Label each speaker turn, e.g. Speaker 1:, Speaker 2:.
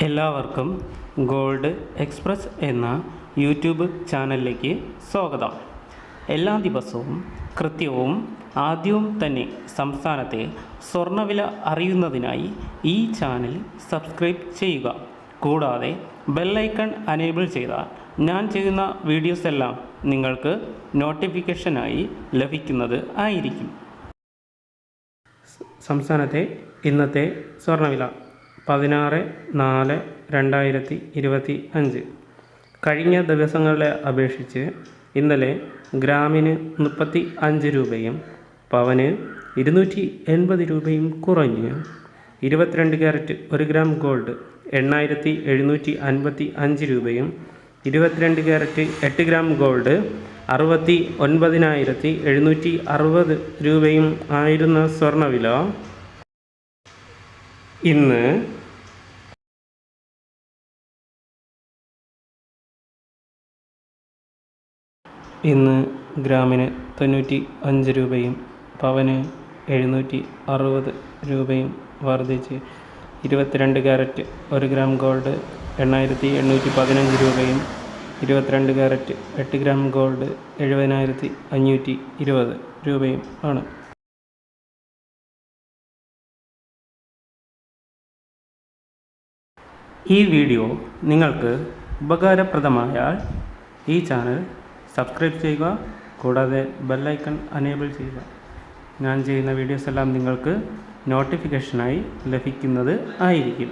Speaker 1: എല്ലാവർക്കും gold express എന്ന YouTube ചാനലിലേക്ക് സ്വാഗതം. എല്ലാ ദിവസവും കൃത്യവും ആദ്യവും തന്നെ സംസ്ഥാനത്തെ സ്വർണ്ണവില അറിയുന്നതിനായി ഈ ചാനൽ സബ്സ്ക്രൈബ് ചെയ്യുക. കൂടാതെ ബെല്ലൈക്കൺ അനേബിൾ ചെയ്താൽ ഞാൻ ചെയ്യുന്ന വീഡിയോസ് എല്ലാം നിങ്ങൾക്ക് നോട്ടിഫിക്കേഷനായി ലഭിക്കുന്നത് ആയിരിക്കും. സംസ്ഥാനത്തെ ഇന്നത്തെ സ്വർണ്ണവില 16/4/2025. കഴിഞ്ഞ ദിവസങ്ങളെ അപേക്ഷിച്ച് ഇന്നലെ ഗ്രാമിന് 35 രൂപയും പവന് 280 രൂപയും കുറഞ്ഞ് 22 ക്യാരറ്റ് 1 ഗ്രാം ഗോൾഡ് 8755 രൂപയും 22 ക്യാരറ്റ് 8 ഗ്രാം ഗോൾഡ് 69,760 രൂപയും ആയിരുന്ന സ്വർണ്ണവില ഇന്ന് ഗ്രാമിന് 95 രൂപയും പവന് 760 രൂപയും വർദ്ധിച്ച് 22 ക്യാരറ്റ് 1 ഗ്രാം ഗോൾഡ് 8815 രൂപയും 22 ക്യാരറ്റ് 8 ഗ്രാം ഗോൾഡ് 70,520 രൂപയും ആണ്. ഈ വീഡിയോ നിങ്ങൾക്ക് ഉപകാരപ്രദമായാൽ ഈ ചാനൽ സബ്സ്ക്രൈബ് ചെയ്യുക. കൂടാതെ ബെല്ലൈക്കൺ അനേബിൾ ചെയ്യുക. ഞാൻ ചെയ്യുന്ന വീഡിയോസ് എല്ലാം നിങ്ങൾക്ക് നോട്ടിഫിക്കേഷനായി ലഭിക്കുന്നത് ആയിരിക്കും.